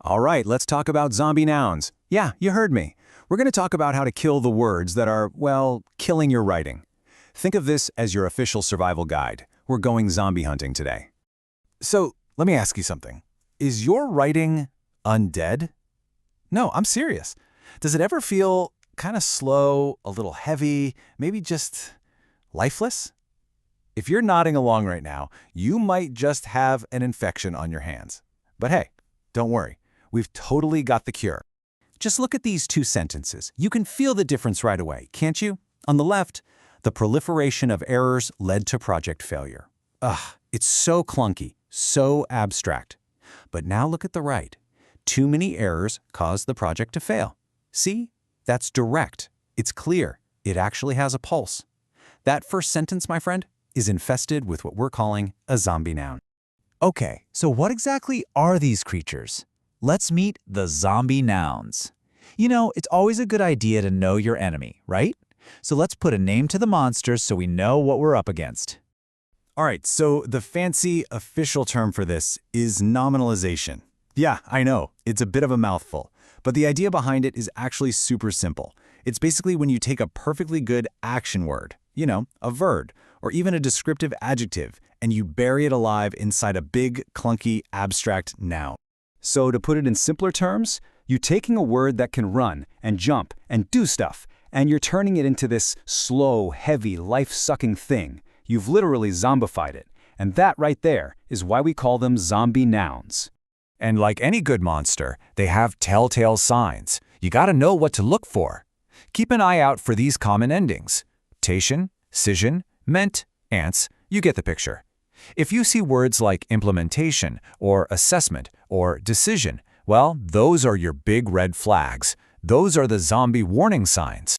All right, let's talk about zombie nouns. Yeah, you heard me. We're going to talk about how to kill the words that are, well, killing your writing. Think of this as your official survival guide. We're going zombie hunting today. So, let me ask you something. Is your writing undead? No, I'm serious. Does it ever feel kind of slow, a little heavy, maybe just lifeless? If you're nodding along right now, you might just have an infection on your hands. But hey, don't worry. We've totally got the cure. Just look at these two sentences. You can feel the difference right away, can't you? On the left, the proliferation of errors led to project failure. Ugh, it's so clunky, so abstract. But now look at the right. Too many errors caused the project to fail. See? That's direct. It's clear. It actually has a pulse. That first sentence, my friend, is infested with what we're calling a zombie noun. Okay, so what exactly are these creatures? Let's meet the zombie nouns. You know, it's always a good idea to know your enemy, right? So let's put a name to the monsters so we know what we're up against. All right, so the fancy official term for this is nominalization. Yeah, I know, it's a bit of a mouthful, but the idea behind it is actually super simple. It's basically when you take a perfectly good action word, a verb, or even a descriptive adjective, and you bury it alive inside a big, clunky, abstract noun. So to put it in simpler terms, you're taking a word that can run and jump and do stuff, and you're turning it into this slow, heavy, life-sucking thing. You've literally zombified it, and that right there is why we call them zombie nouns. And like any good monster, they have telltale signs. You gotta know what to look for. Keep an eye out for these common endings. Tation, scission, ment, ants, you get the picture. If you see words like implementation or assessment or decision, well, those are your big red flags. Those are the zombie warning signs.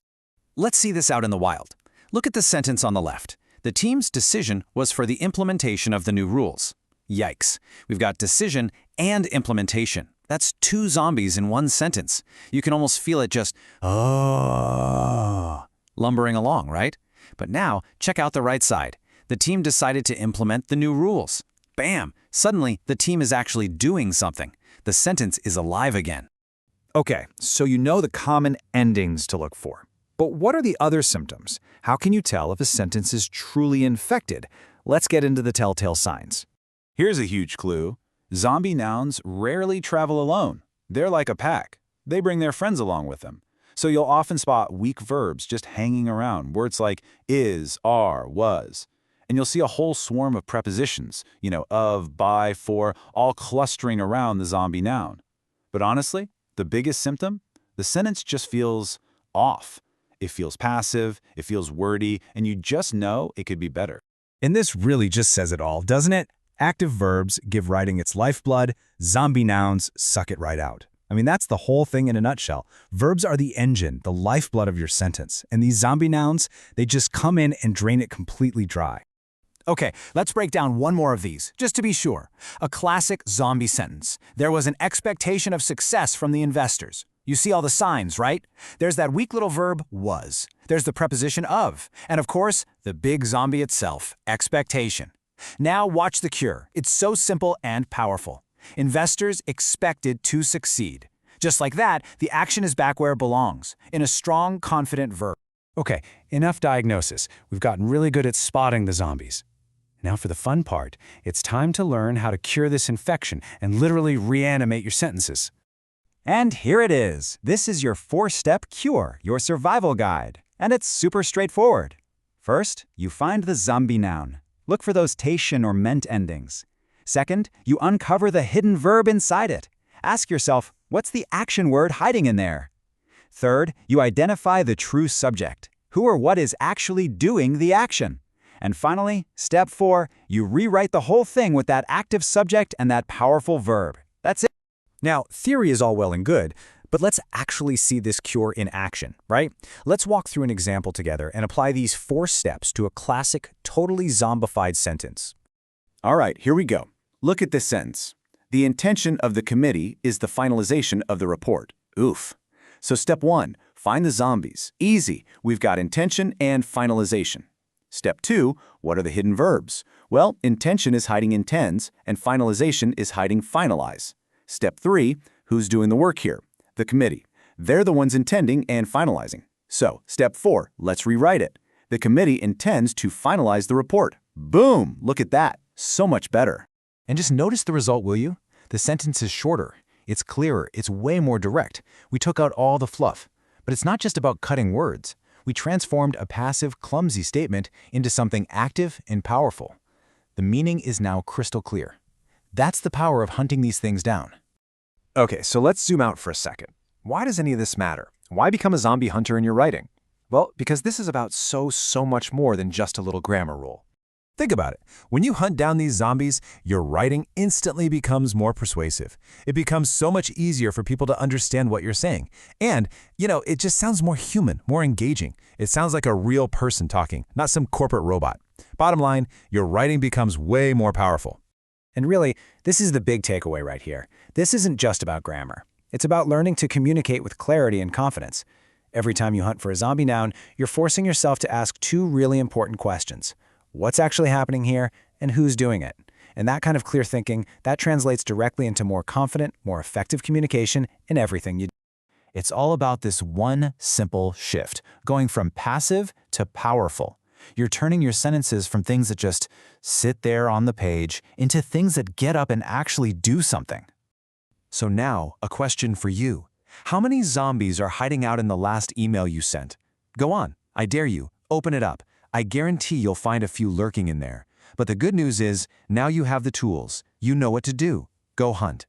Let's see this out in the wild. Look at the sentence on the left. The team's decision was for the implementation of the new rules. Yikes. We've got decision and implementation. That's two zombies in one sentence. You can almost feel it just, lumbering along, right? But now, check out the right side. The team decided to implement the new rules. Bam! Suddenly, the team is actually doing something. The sentence is alive again. Okay, so you know the common endings to look for. But what are the other symptoms? How can you tell if a sentence is truly infected? Let's get into the telltale signs. Here's a huge clue. Zombie nouns rarely travel alone. They're like a pack. They bring their friends along with them. So you'll often spot weak verbs just hanging around, words like is, are, was. And you'll see a whole swarm of prepositions, of, by, for, all clustering around the zombie noun. But honestly, the biggest symptom? The sentence just feels off. It feels passive, it feels wordy, and you just know it could be better. And this really just says it all, doesn't it? Active verbs give writing its lifeblood, zombie nouns suck it right out. I mean, that's the whole thing in a nutshell. Verbs are the engine, the lifeblood of your sentence. And these zombie nouns, they just come in and drain it completely dry. Okay, let's break down one more of these, just to be sure. A classic zombie sentence. There was an expectation of success from the investors. You see all the signs, right? There's that weak little verb, was. There's the preposition of. And of course, the big zombie itself, expectation. Now watch the cure. It's so simple and powerful. Investors expected to succeed. Just like that, the action is back where it belongs, in a strong, confident verb. Okay, enough diagnosis. We've gotten really good at spotting the zombies. Now for the fun part, it's time to learn how to cure this infection and literally reanimate your sentences. And here it is. This is your 4-step cure, your survival guide. And it's super straightforward. First, you find the zombie noun. Look for those tation or ment endings. Second, you uncover the hidden verb inside it. Ask yourself, what's the action word hiding in there? Third, you identify the true subject. Who or what is actually doing the action? And finally, step 4, you rewrite the whole thing with that active subject and that powerful verb. That's it. Now, theory is all well and good, but let's actually see this cure in action, right? Let's walk through an example together and apply these 4 steps to a classic, totally zombified sentence. All right, here we go. Look at this sentence. The intention of the committee is the finalization of the report. Oof. So step 1, find the zombies. Easy. We've got intention and finalization. Step 2, what are the hidden verbs? Well, intention is hiding intends, and finalization is hiding finalize. Step 3, Who's doing the work here? The committee. They're the ones intending and finalizing. So, step 4, let's rewrite it. The committee intends to finalize the report. Boom! Look at that. So much better. And just notice the result, will you? The sentence is shorter. It's clearer. It's way more direct. We took out all the fluff. But it's not just about cutting words. We transformed a passive, clumsy statement into something active and powerful. The meaning is now crystal clear. That's the power of hunting these things down. Okay, so let's zoom out for a second. Why does any of this matter? Why become a zombie hunter in your writing? Well, because this is about so much more than just a little grammar rule. Think about it. When you hunt down these zombies, your writing instantly becomes more persuasive. It becomes so much easier for people to understand what you're saying. And, it just sounds more human, more engaging. It sounds like a real person talking, not some corporate robot. Bottom line, your writing becomes way more powerful. And really, this is the big takeaway right here. This isn't just about grammar. It's about learning to communicate with clarity and confidence. Every time you hunt for a zombie noun, you're forcing yourself to ask 2 really important questions. What's actually happening here, and who's doing it? And that kind of clear thinking, that translates directly into more confident, more effective communication in everything you do. It's all about this one simple shift, going from passive to powerful. You're turning your sentences from things that just sit there on the page into things that get up and actually do something. So now, a question for you. How many zombies are hiding out in the last email you sent? Go on, I dare you, open it up. I guarantee you'll find a few lurking in there. But the good news is, now you have the tools. You know what to do. Go hunt.